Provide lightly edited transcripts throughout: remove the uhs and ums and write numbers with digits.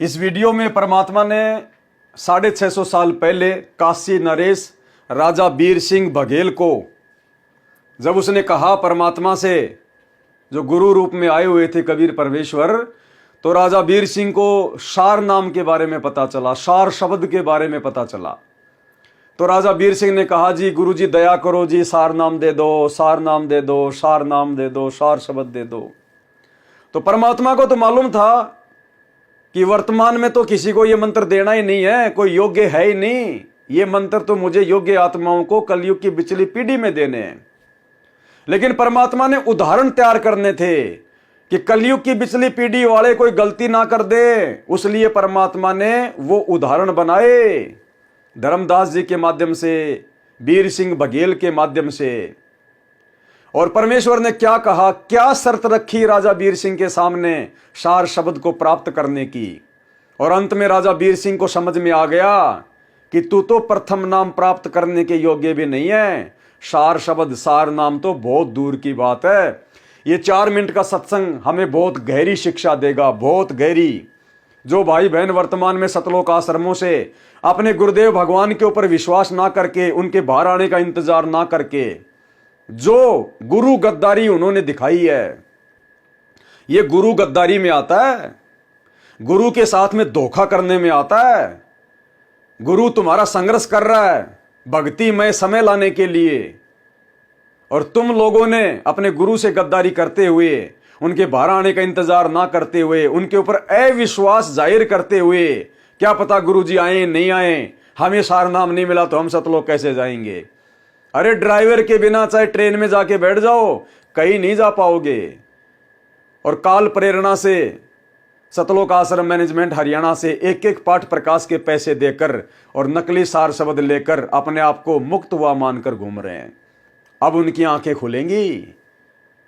इस वीडियो में परमात्मा ने 650 साल पहले काशी नरेश राजा बीर सिंह बघेल को जब उसने कहा परमात्मा से, जो गुरु रूप में आए हुए थे कबीर परमेश्वर, तो राजा बीर सिंह को सार नाम के बारे में पता चला, सार शब्द के बारे में पता चला। तो राजा बीर सिंह ने कहा, जी गुरु जी दया करो जी, सार नाम दे दो, सार नाम दे दो, सार नाम दे दो, सार शब्द दे दो। तो परमात्मा को तो मालूम था कि वर्तमान में तो किसी को यह मंत्र देना ही नहीं है, कोई योग्य है ही नहीं। ये मंत्र तो मुझे योग्य आत्माओं को कलयुग की पिछली पीढ़ी में देने हैं। लेकिन परमात्मा ने उदाहरण तैयार करने थे कि कलयुग की पिछली पीढ़ी वाले कोई गलती ना कर दे, उसलिए परमात्मा ने वो उदाहरण बनाए धर्मदास जी के माध्यम से, बीर सिंह बघेल के माध्यम से। और परमेश्वर ने क्या कहा, क्या शर्त रखी राजा बीर सिंह के सामने सार शब्द को प्राप्त करने की। और अंत में राजा बीर सिंह को समझ में आ गया कि तू तो प्रथम नाम प्राप्त करने के योग्य भी नहीं है, सार शब्द सार नाम तो बहुत दूर की बात है। ये 4 मिनट का सत्संग हमें बहुत गहरी शिक्षा देगा, बहुत गहरी। जो भाई बहन वर्तमान में सतलोक आश्रमों से अपने गुरुदेव भगवान के ऊपर विश्वास ना करके, उनके बाहर आने का इंतजार ना करके जो गुरु गद्दारी उन्होंने दिखाई है, ये गुरु गद्दारी में आता है, गुरु के साथ में धोखा करने में आता है। गुरु तुम्हारा संघर्ष कर रहा है भक्ति में समय लाने के लिए, और तुम लोगों ने अपने गुरु से गद्दारी करते हुए, उनके बाहर आने का इंतजार ना करते हुए, उनके ऊपर अविश्वास जाहिर करते हुए, क्या पता गुरु जी आए नहीं आए, हमें सार नाम नहीं मिला तो हम सतलोक कैसे जाएंगे। अरे ड्राइवर के बिना चाहे ट्रेन में जाके बैठ जाओ, कहीं नहीं जा पाओगे। और काल प्रेरणा से सतलोक आश्रम मैनेजमेंट हरियाणा से एक एक पाठ प्रकाश के पैसे देकर और नकली सार शब्द लेकर अपने आप को मुक्त हुआ मानकर घूम रहे हैं। अब उनकी आंखें खुलेंगी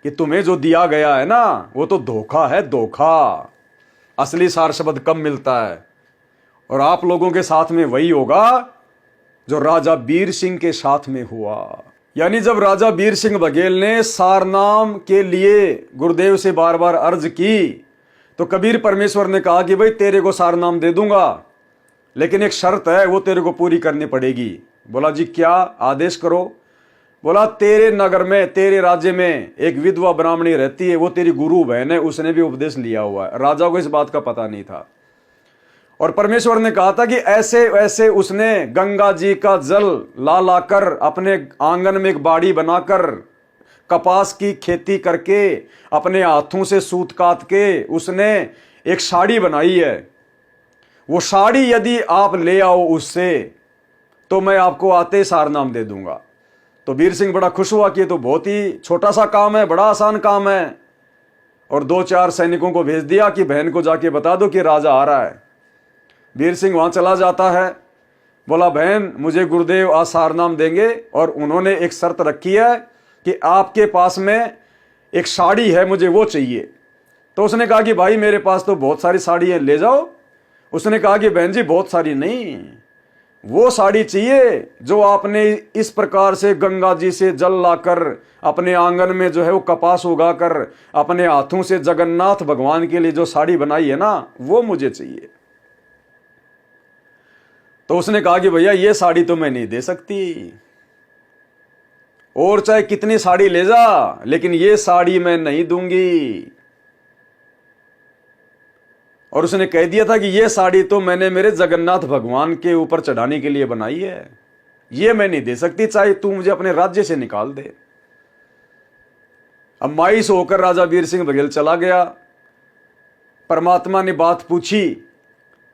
कि तुम्हें जो दिया गया है ना, वो तो धोखा है, धोखा। असली सार शब्द कब मिलता है। और आप लोगों के साथ में वही होगा जो राजा बीर सिंह के साथ में हुआ। यानी जब राजा बीर सिंह बघेल ने सार नाम के लिए गुरुदेव से बार बार अर्ज की, तो कबीर परमेश्वर ने कहा कि भाई तेरे को सार नाम दे दूंगा, लेकिन एक शर्त है, वो तेरे को पूरी करनी पड़ेगी। बोला जी क्या, आदेश करो। बोला तेरे नगर में, तेरे राज्य में एक विधवा ब्राह्मणी रहती है, वो तेरी गुरु बहन है, उसने भी उपदेश लिया हुआ है। राजा को इस बात का पता नहीं था। और परमेश्वर ने कहा था कि ऐसे वैसे उसने गंगा जी का जल ला लाकर अपने आंगन में एक बाड़ी बनाकर कपास की खेती करके अपने हाथों से सूत काट के उसने एक साड़ी बनाई है। वो साड़ी यदि आप ले आओ उससे, तो मैं आपको आते सार नाम दे दूंगा। तो बीर सिंह बड़ा खुश हुआ कि ये तो बहुत ही छोटा सा काम है, बड़ा आसान काम है। और 2-4 सैनिकों को भेज दिया कि बहन को जाके बता दो कि राजा आ रहा है। बीर सिंह वहां चला जाता है। बोला बहन मुझे गुरुदेव आज सार नाम देंगे, और उन्होंने एक शर्त रखी है कि आपके पास में एक साड़ी है, मुझे वो चाहिए। तो उसने कहा कि भाई मेरे पास तो बहुत सारी साड़ी है, ले जाओ। उसने कहा कि बहन जी बहुत सारी नहीं, वो साड़ी चाहिए जो आपने इस प्रकार से गंगा जी से जल लाकर अपने आंगन में जो है वो कपास उगाकर अपने हाथों से जगन्नाथ भगवान के लिए जो साड़ी बनाई है ना, वो मुझे चाहिए। तो उसने कहा कि भैया ये साड़ी तो मैं नहीं दे सकती, और चाहे कितनी साड़ी ले जा, लेकिन ये साड़ी मैं नहीं दूंगी। और उसने कह दिया था कि ये साड़ी तो मैंने मेरे जगन्नाथ भगवान के ऊपर चढ़ाने के लिए बनाई है, ये मैं नहीं दे सकती, चाहे तू मुझे अपने राज्य से निकाल दे। अब मायूस होकर राजा बीर सिंह बघेल चला गया। परमात्मा ने बात पूछी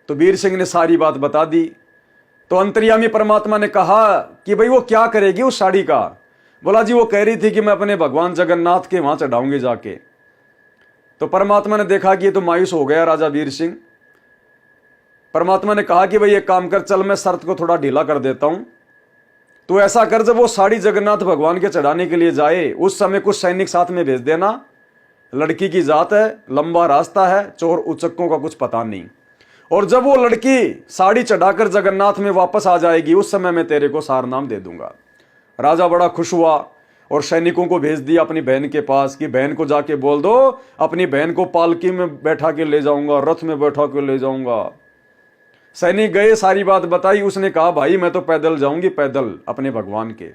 तो बीर सिंह ने सारी बात बता दी। तो अंतर्यामी परमात्मा ने कहा कि भाई वो क्या करेगी उस साड़ी का। बोला जी वो कह रही थी कि मैं अपने भगवान जगन्नाथ के वहां चढ़ाऊंगी जाके। तो परमात्मा ने देखा कि ये तो मायूस हो गया राजा बीर सिंह। परमात्मा ने कहा कि भाई एक काम कर, चल मैं शर्त को थोड़ा ढीला कर देता हूं। तो ऐसा कर, जब वो साड़ी जगन्नाथ भगवान के चढ़ाने के लिए जाए, उस समय कुछ सैनिक साथ में भेज देना। लड़की की जात है, लंबा रास्ता है, चोर उचक्कों का कुछ पता नहीं। और जब वो लड़की साड़ी चढ़ाकर जगन्नाथ में वापस आ जाएगी, उस समय मैं तेरे को सार नाम दे दूंगा। राजा बड़ा खुश हुआ। और सैनिकों को भेज दिया अपनी बहन के पास कि बहन को जाके बोल दो अपनी बहन को पालकी में बैठा के ले जाऊंगा, रथ में बैठा के ले जाऊंगा। सैनिक गए, सारी बात बताई। उसने कहा भाई मैं तो पैदल जाऊंगी, पैदल अपने भगवान के।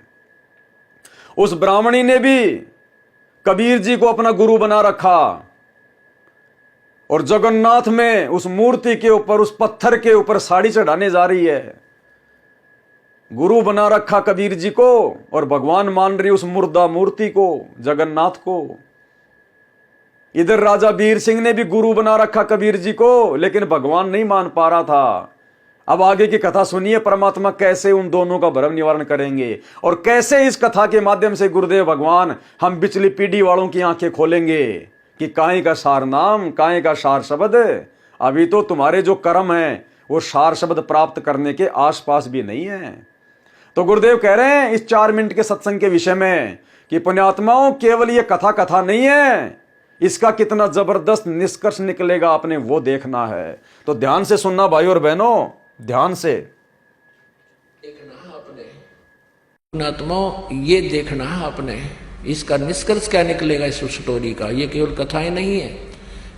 उस ब्राह्मणी ने भी कबीर जी को अपना गुरु बना रखा और जगन्नाथ में उस मूर्ति के ऊपर, उस पत्थर के ऊपर साड़ी चढ़ाने जा रही है। गुरु बना रखा कबीर जी को और भगवान मान रही उस मुर्दा मूर्ति को, जगन्नाथ को। इधर राजा वीर सिंह ने भी गुरु बना रखा कबीर जी को, लेकिन भगवान नहीं मान पा रहा था। अब आगे की कथा सुनिए, परमात्मा कैसे उन दोनों का भ्रम निवारण करेंगे और कैसे इस कथा के माध्यम से गुरुदेव भगवान हम पिछली पीढ़ी वालों की आंखें खोलेंगे कि काहे का सार नाम, काहे का सार शब्द। अभी तो तुम्हारे जो कर्म हैं वो सार शब्द प्राप्त करने के आसपास भी नहीं है। तो गुरुदेव कह रहे हैं इस 4 मिनट के सत्संग के विषय में कि पुण्यात्माओं, केवल ये कथा नहीं है, इसका कितना जबरदस्त निष्कर्ष निकलेगा आपने वो देखना है। तो ध्यान से सुनना भाई और बहनों, ध्यान से देखना आपने, पुण्यात्माओं ये देखना है आपने, इसका निष्कर्ष क्या निकलेगा इस स्टोरी का। ये केवल कथाएं नहीं है,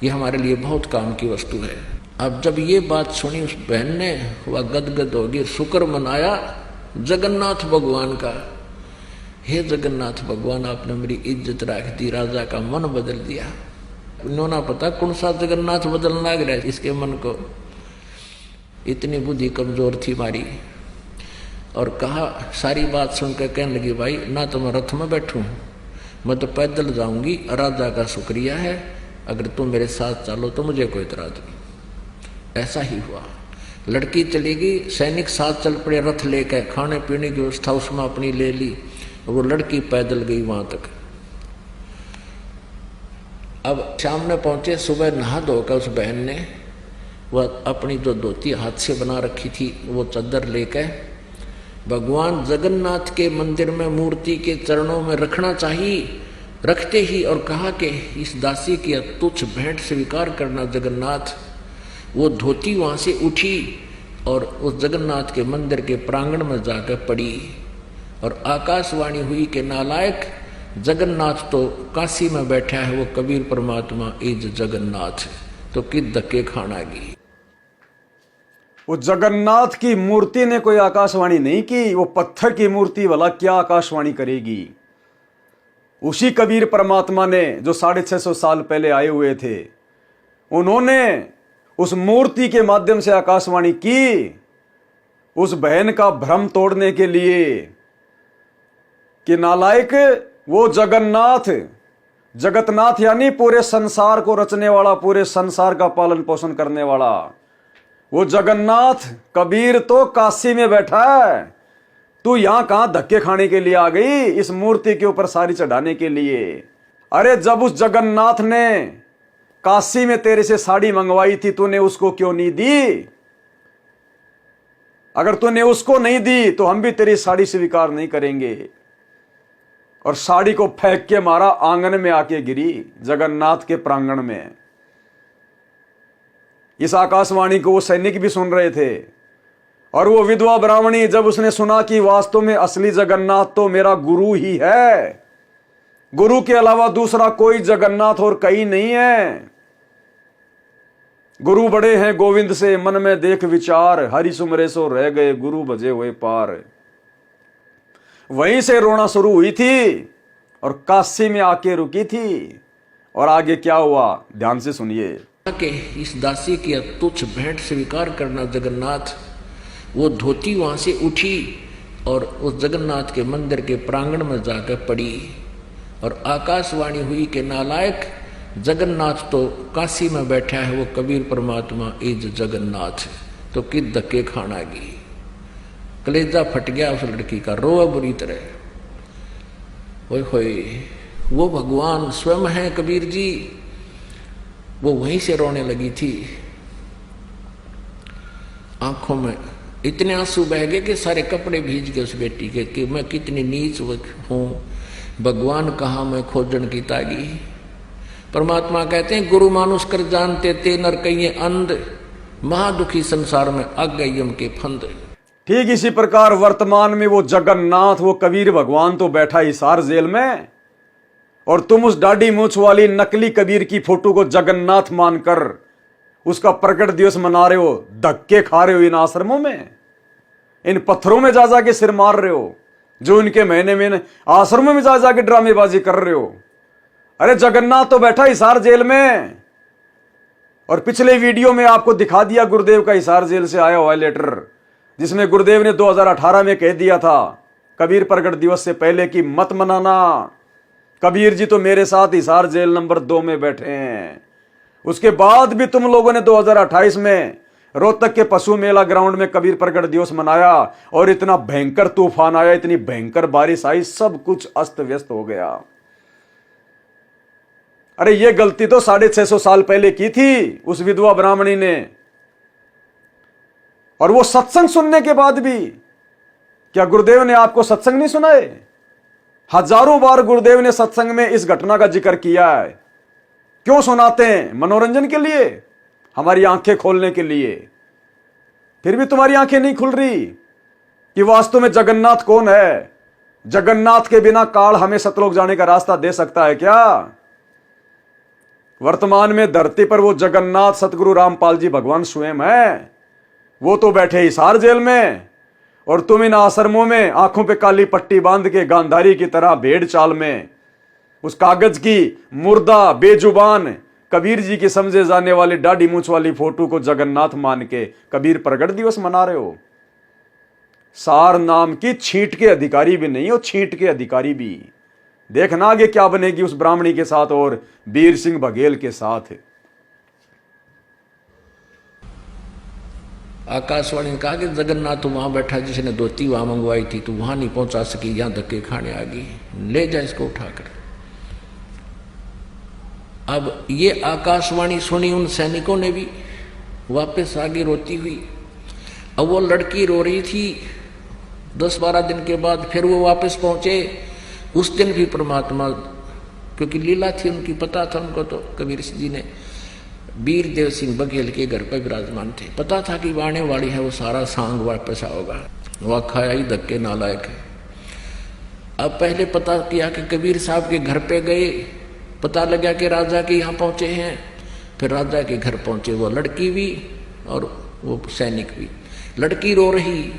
ये हमारे लिए बहुत काम की वस्तु है। अब जब ये बात सुनी उस बहन ने, वह गदगद हो गई, शुक्र मनाया जगन्नाथ भगवान का। हे जगन्नाथ भगवान, आपने मेरी इज्जत रख दी, राजा का मन बदल दिया। उन्होंने पता कौन सा जगन्नाथ बदलने लग रहा है इसके मन को, इतनी बुद्धि कमजोर थी मारी। और कहा, सारी बात सुनकर कहने लगी, भाई ना तो मैं रथ में बैठूं, मैं तो पैदल जाऊंगी, राजा का शुक्रिया है, अगर तुम मेरे साथ चलो तो मुझे कोई इतराज नहीं। ऐसा ही हुआ, लड़की चली गई, सैनिक साथ चल पड़े रथ लेकर, खाने पीने की व्यवस्था उसमें अपनी ले ली, वो लड़की पैदल गई वहां तक। अब शाम में पहुंचे, सुबह नहा धोकर उस बहन ने वह अपनी जो धोती हाथ से बना रखी थी वो चादर लेकर भगवान जगन्नाथ के मंदिर में मूर्ति के चरणों में रखना चाहिए, रखते ही और कहा कि इस दासी की तुच्छ भेंट स्वीकार करना जगन्नाथ। वो धोती वहां से उठी और उस जगन्नाथ के मंदिर के प्रांगण में जाकर पड़ी और आकाशवाणी हुई कि नालायक, जगन्नाथ तो काशी में बैठा है, वो कबीर परमात्मा इज जगन्नाथ, तो किस धक्के खाना गी। वो जगन्नाथ की मूर्ति ने कोई आकाशवाणी नहीं की, वो पत्थर की मूर्ति वाला क्या आकाशवाणी करेगी। उसी कबीर परमात्मा ने जो 650 साल पहले आए हुए थे, उन्होंने उस मूर्ति के माध्यम से आकाशवाणी की उस बहन का भ्रम तोड़ने के लिए कि नालायक, वो जगन्नाथ, जगतनाथ यानी पूरे संसार को रचने वाला, पूरे संसार का पालन पोषण करने वाला, वो जगन्नाथ कबीर तो काशी में बैठा है, तू यहां कहां धक्के खाने के लिए आ गई इस मूर्ति के ऊपर साड़ी चढ़ाने के लिए। अरे जब उस जगन्नाथ ने काशी में तेरे से साड़ी मंगवाई थी, तूने उसको क्यों नहीं दी? अगर तूने उसको नहीं दी तो हम भी तेरी साड़ी स्वीकार नहीं करेंगे। और साड़ी को फेंक के मारा, आंगन में आके गिरी, जगन्नाथ के प्रांगण में। इस आकाशवाणी को वो सैनिक भी सुन रहे थे और वो विधवा ब्राह्मणी जब उसने सुना कि वास्तव में असली जगन्नाथ तो मेरा गुरु ही है, गुरु के अलावा दूसरा कोई जगन्नाथ और कहीं नहीं है, गुरु बड़े हैं गोविंद से मन में देख विचार, हरि सुमरे सो रह गए गुरु भजे हुए पार। वहीं से रोना शुरू हुई थी और काशी में आके रुकी थी। और आगे क्या हुआ ध्यान से सुनिए कि इस दासी की तुच्छ भेंट स्वीकार करना जगन्नाथ। वो धोती वहां से उठी और उस जगन्नाथ के मंदिर के प्रांगण में जाकर पड़ी और आकाशवाणी हुई कि नालायक, जगन्नाथ तो काशी में बैठा है, वो कबीर परमात्मा इज जगन्नाथ, तो किस धक्के खाना गी। कलेजा फट गया उस लड़की का, रोआ बुरी तरह। ओए होए, वो भगवान स्वयं है कबीर जी। वो वहीं से रोने लगी थी, आंखों में इतने आंसू बह गए कि सारे कपड़े भीज गए उस बेटी के कि मैं कितनी नीच हूं, भगवान कहाँ मैं खोजन की तागी। परमात्मा कहते हैं गुरु मानुष कर जानते ते नर कहिए अंध, महादुखी संसार में आ गई यम के फंद। ठीक इसी प्रकार वर्तमान में वो जगन्नाथ, वो कबीर भगवान तो बैठा हिसार जेल में, और तुम उस दाढ़ी मूछ वाली नकली कबीर की फोटो को जगन्नाथ मानकर उसका प्रकट दिवस मना रहे हो, धक्के खा रहे हो इन आश्रमों में, इन पत्थरों में जा जाके सिर मार रहे हो, जो इनके महीने में आश्रमों में जा जाके ड्रामेबाजी कर रहे हो। अरे जगन्नाथ तो बैठा हिसार जेल में, और पिछले वीडियो में आपको दिखा दिया गुरुदेव का हिसार जेल से आया हुआ लेटर, जिसमें गुरुदेव ने 2018 में कह दिया था कबीर प्रकट दिवस से पहले कि मत मनाना, कबीर जी तो मेरे साथ हिसार जेल नंबर 2 में बैठे हैं। उसके बाद भी तुम लोगों ने 2028 में रोहतक के पशु मेला ग्राउंड में कबीर प्रकट दिवस मनाया, और इतना भयंकर तूफान आया, इतनी भयंकर बारिश आई, सब कुछ अस्त व्यस्त हो गया। अरे ये गलती तो 650 साल पहले की थी उस विधवा ब्राह्मणी ने, और वो सत्संग सुनने के बाद भी, क्या गुरुदेव ने आपको सत्संग नहीं सुनाए? हजारों बार गुरुदेव ने सत्संग में इस घटना का जिक्र किया है। क्यों सुनाते हैं? मनोरंजन के लिए, हमारी आंखें खोलने के लिए। फिर भी तुम्हारी आंखें नहीं खुल रही कि वास्तव में जगन्नाथ कौन है। जगन्नाथ के बिना काल हमें सतलोक जाने का रास्ता दे सकता है क्या? वर्तमान में धरती पर वो जगन्नाथ सतगुरु रामपाल जी भगवान स्वयं है, वो तो बैठे हिसार जेल में, और तुम इन आश्रमों में आंखों पे काली पट्टी बांध के गांधारी की तरह भेड़ चाल में उस कागज की मुर्दा बेजुबान कबीर जी की समझे जाने वाली दाढ़ी मूछ वाली फोटो को जगन्नाथ मान के कबीर प्रकट दिवस मना रहे हो। सार नाम की छींट के अधिकारी भी नहीं हो, छींट के अधिकारी भी। देखना आगे क्या बनेगी उस ब्राह्मणी के साथ और बीर सिंह बघेल के साथ। आकाशवाणी ने कहा कि जगन्नाथ तो वहां बैठा जिसने धोती वहां मंगवाई थी, तो वहां नहीं पहुंचा सकी, यहां धक्के खाने आ गई, ले जा इसको उठाकर। अब ये आकाशवाणी सुनी उन सैनिकों ने भी, वापस आगे रोती हुई। अब वो लड़की रो रही थी। 10-12 दिन के बाद फिर वो वापस पहुंचे। उस दिन भी परमात्मा, क्योंकि लीला थी उनकी, पता था उनको, तो कबीर जी ने वीर देव सिंह बघेल के घर पर विराजमान थे। पता था कि आने वाली है वो सारा सांग वापस आओगा, वह खाया ही धक्के नालायक है। अब पहले पता किया कि कबीर साहब के घर पे गए, पता लगा कि राजा के यहाँ पहुंचे हैं। फिर राजा के घर पहुंचे, वो लड़की भी और वो सैनिक भी। लड़की रो रही,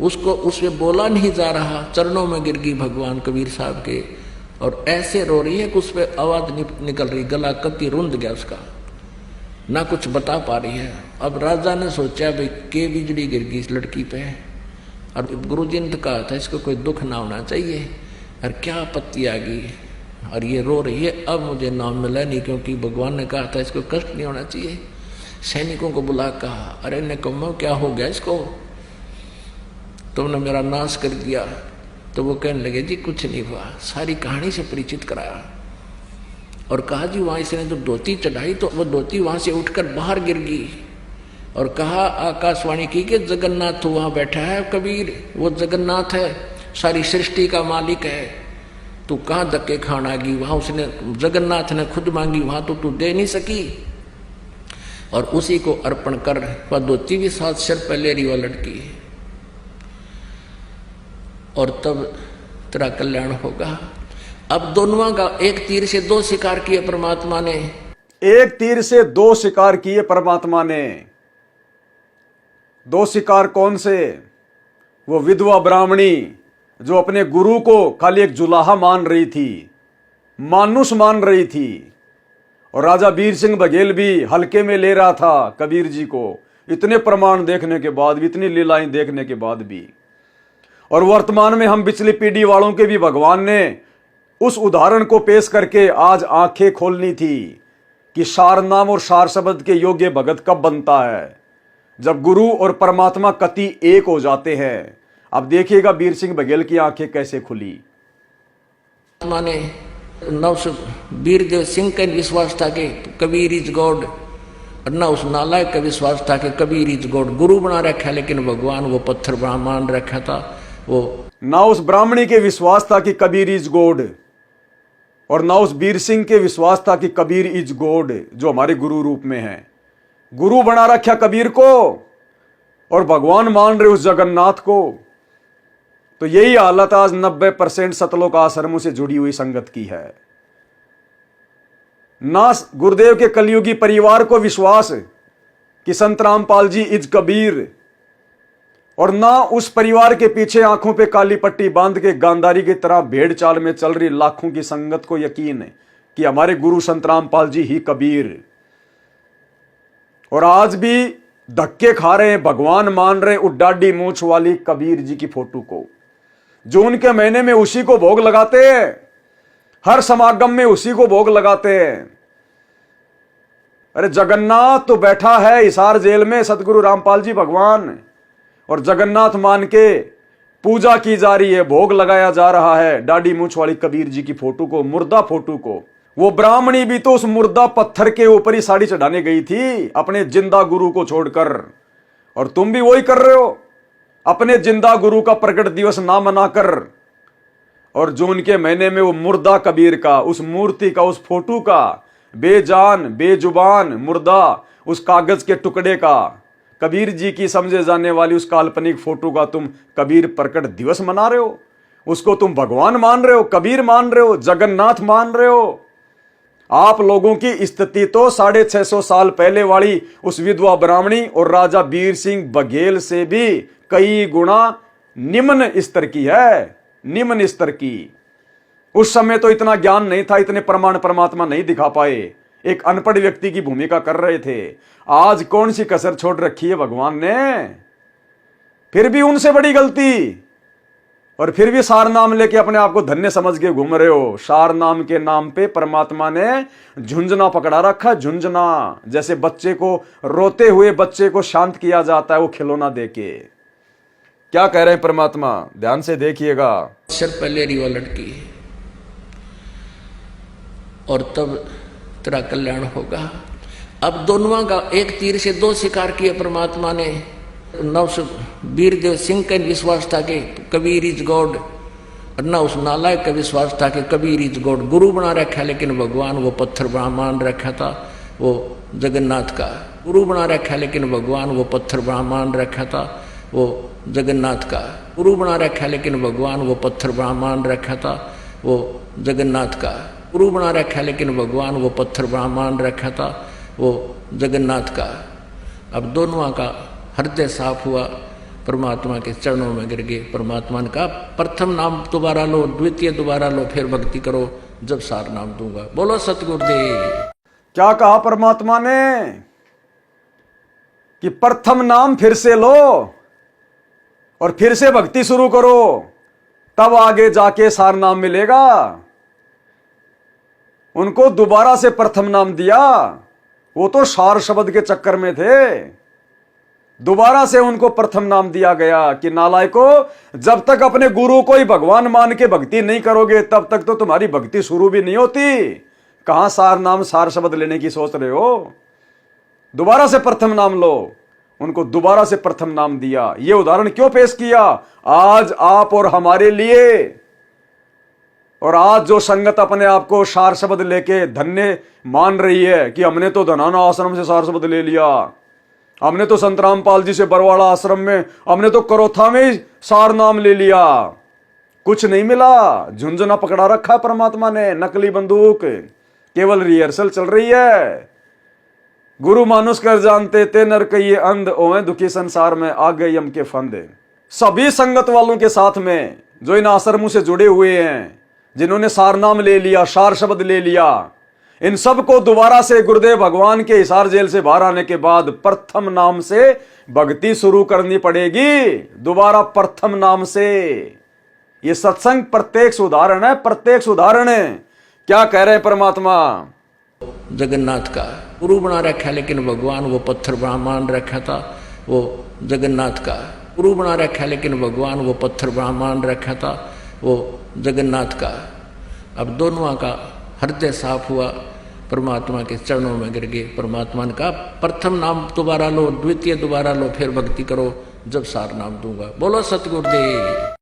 उसको उससे बोला नहीं जा रहा, चरणों में गिर गई भगवान कबीर साहब के, और ऐसे रो रही है कि उस पर आवाज निकल रही, गला कति रुंध गया उसका, ना कुछ बता पा रही है। अब राजा ने सोचा भाई के बिजली गिर गई इस लड़की पे, और गुरु जी ने तो कहा था इसको कोई दुख ना होना चाहिए, और क्या आपत्ति आ गई, और ये रो रही है। अब मुझे नाम मिला नहीं, क्योंकि भगवान ने कहा था इसको कष्ट नहीं होना चाहिए। सैनिकों को बुला कहा, अरे निकम्मो क्या हो गया इसको, तुमने मेरा नाश कर दिया। तो वो कहने लगे जी कुछ नहीं हुआ, सारी कहानी से परिचित कराया, और कहा जी वहां इसने जब धोती चढ़ाई तो वो धोती वहां से उठकर बाहर गिर गई, और कहा आकाशवाणी की कि जगन्नाथ तो वहां बैठा है कबीर, वो जगन्नाथ है, सारी सृष्टि का मालिक है, तू कहाँ धक्के खान आ गई, वहां उसने जगन्नाथ ने खुद मांगी, वहां तो तू दे नहीं सकी, और उसी को अर्पण कर। वह धोती भी साथ सिर पर ले रही वह लड़की, और तब तेरा कल्याण होगा। अब दोनों का एक तीर से 2 शिकार किए परमात्मा ने, एक तीर से 2 शिकार किए परमात्मा ने। 2 शिकार कौन से? वो विधवा ब्राह्मणी जो अपने गुरु को खाली एक जुलाहा मान रही थी, मानुष मान रही थी, और राजा वीर सिंह बघेल भी हल्के में ले रहा था कबीर जी को, इतने प्रमाण देखने के बाद भी, इतनी लीलाएं देखने के बाद भी। और वर्तमान में हम पिछली पीढ़ी वालों के भी भगवान ने उस उदाहरण को पेश करके आज आंखें खोलनी थी कि सार नाम और सार शब्द के योग्य भगत कब बनता है, जब गुरु और परमात्मा कति एक हो जाते हैं। अब देखिएगा वीर सिंह बघेल की आंखें कैसे खुली। माने वीर देव सिंह का विश्वास था कि कबीर इज गॉड, और न उस नालायक का विश्वास था कि कबीर इज गॉड। गुरु बना रखा लेकिन भगवान वो पत्थर मान रखा था। वो ना उस ब्राह्मणी के विश्वास था कि कबीर इज गॉड, और ना उस वीर सिंह के विश्वास था कि कबीर इज गॉड जो हमारे गुरु रूप में है। गुरु बना रखा कबीर को, और भगवान मान रहे उस जगन्नाथ को। तो यही हालत आज 90% सतलोक आश्रमों से जुड़ी हुई संगत की है। ना गुरुदेव के कलयुगी परिवार को विश्वास कि संत रामपाल जी इज कबीर, और ना उस परिवार के पीछे आंखों पे काली पट्टी बांध के गांधारी की तरह भेड़ चाल में चल रही लाखों की संगत को यकीन है कि हमारे गुरु संत रामपाल जी ही कबीर। और आज भी धक्के खा रहे हैं, भगवान मान रहे उड्डाडी मूछ वाली कबीर जी की फोटो को। जून के महीने में उसी को भोग लगाते हैं, हर समागम में उसी को भोग लगाते हैं। अरे जगन्नाथ तो बैठा है हिसार जेल में, सतगुरु रामपाल जी भगवान, और जगन्नाथ मान के पूजा की जा रही है, भोग लगाया जा रहा है डाडी मूछ वाली कबीर जी की फोटो को, मुर्दा फोटो को। वो ब्राह्मणी भी तो उस मुर्दा पत्थर के ऊपर ही साड़ी चढ़ाने गई थी अपने जिंदा गुरु को छोड़कर, और तुम भी वही कर रहे हो, अपने जिंदा गुरु का प्रकट दिवस ना मनाकर। और जून के महीने में वो मुर्दा कबीर का, उस मूर्ति का, उस फोटो का, बेजान बेजुबान मुर्दा, उस कागज के टुकड़े का, कबीर जी की समझे जाने वाली उस काल्पनिक फोटो का तुम कबीर प्रकट दिवस मना रहे हो। उसको तुम भगवान मान रहे हो, कबीर मान रहे हो, जगन्नाथ मान रहे हो। आप लोगों की स्थिति तो 650 साल पहले वाली उस विधवा ब्राह्मणी और राजा बीर सिंह बघेल से भी कई गुना निम्न स्तर की है, निम्न स्तर की। उस समय तो इतना ज्ञान नहीं था, इतने प्रमाण परमात्मा नहीं दिखा पाए, एक अनपढ़ व्यक्ति की भूमिका कर रहे थे। आज कौन सी कसर छोड़ रखी है भगवान ने, फिर भी उनसे बड़ी गलती, और फिर भी सार नाम लेके अपने आप को धन्य समझ के घूम रहे हो। सार नाम के नाम पे परमात्मा ने झुंझुना पकड़ा रखा, झुंझुना, जैसे बच्चे को, रोते हुए बच्चे को शांत किया जाता है वो खिलौना देके। क्या कह रहे हैं परमात्मा, ध्यान से देखिएगा। सिर पहले रिवा लटकी और तब तेरा कल्याण होगा। अब दोनों का एक तीर से दो शिकार किए परमात्मा ने। वीरदेव सिंह का विश्वास था कि कबीर इज गॉड, और न उस नालायक का विश्वास था कि कबीर इज गॉड। गुरु बना रखा, लेकिन भगवान वो पत्थर मान रखा था वो जगन्नाथ का। गुरु बना रखा, लेकिन भगवान वो पत्थर मान रखा था वो जगन्नाथ का। गुरु बना रखा, लेकिन भगवान वो पत्थर मान रखा था वो जगन्नाथ का। गुरु बना रखा, लेकिन भगवान वो पत्थर मान रखा था वो जगन्नाथ का। अब दोनों का हृदय साफ हुआ, परमात्मा के चरणों में गिर गए। परमात्मा ने कहा प्रथम नाम दोबारा लो, द्वितीय दोबारा लो, फिर भक्ति करो जब सार नाम दूंगा। बोलो सतगुरुदेव। क्या कहा परमात्मा ने कि प्रथम नाम फिर से लो और फिर से भक्ति शुरू करो, तब आगे जाके सार नाम मिलेगा। उनको दोबारा से प्रथम नाम दिया, वो तो सार शब्द के चक्कर में थे। दोबारा से उनको प्रथम नाम दिया गया कि नालायको, जब तक अपने गुरु को ही भगवान मान के भक्ति नहीं करोगे तब तक तो तुम्हारी भक्ति शुरू भी नहीं होती। कहां सार नाम, सार शब्द लेने की सोच रहे हो। दोबारा से प्रथम नाम लो। उनको दोबारा से प्रथम नाम दिया। यह उदाहरण क्यों पेश किया? आज आप और हमारे लिए। और आज जो संगत अपने आप को सार शब्द लेके धन्य मान रही है कि हमने तो धनाना आश्रम से सार शब्द ले लिया, हमने तो संत रामपाल जी से बरवाड़ा आश्रम में, हमने तो करोथा में ही सार नाम ले लिया, कुछ नहीं मिला। झुंझुना पकड़ा रखा परमात्मा ने, नकली बंदूक, केवल रिहर्सल चल रही है। गुरु मानुष कर जानते ते नर कहिए अंध, ओए दुखी संसार में आ गए यम के फंद। सभी संगत वालों के साथ में जो इन आश्रमों से जुड़े हुए हैं, जिन्होंने सार नाम ले लिया, सार शब्द ले लिया, इन सबको दोबारा से गुरुदेव भगवान के हिसार जेल से बाहर आने के बाद प्रथम नाम से भक्ति शुरू करनी पड़ेगी। दोबारा प्रथम नाम से। ये सत्संग प्रत्यक्ष उदाहरण है, प्रत्यक्ष उदाहरण है। क्या कह रहे हैं परमात्मा? जगन्नाथ का गुरु बना रखा, लेकिन भगवान वो पत्थर मान रखा था वो जगन्नाथ का। गुरु बना रखा, लेकिन भगवान वो पत्थर मान रखा था वो जगन्नाथ का। अब दोनों का हृदय साफ हुआ, परमात्मा के चरणों में गिर गए। परमात्मा ने कहा प्रथम नाम दोबारा लो, द्वितीय दोबारा लो, फिर भक्ति करो जब सार नाम दूंगा। बोलो सतगुरुदेव।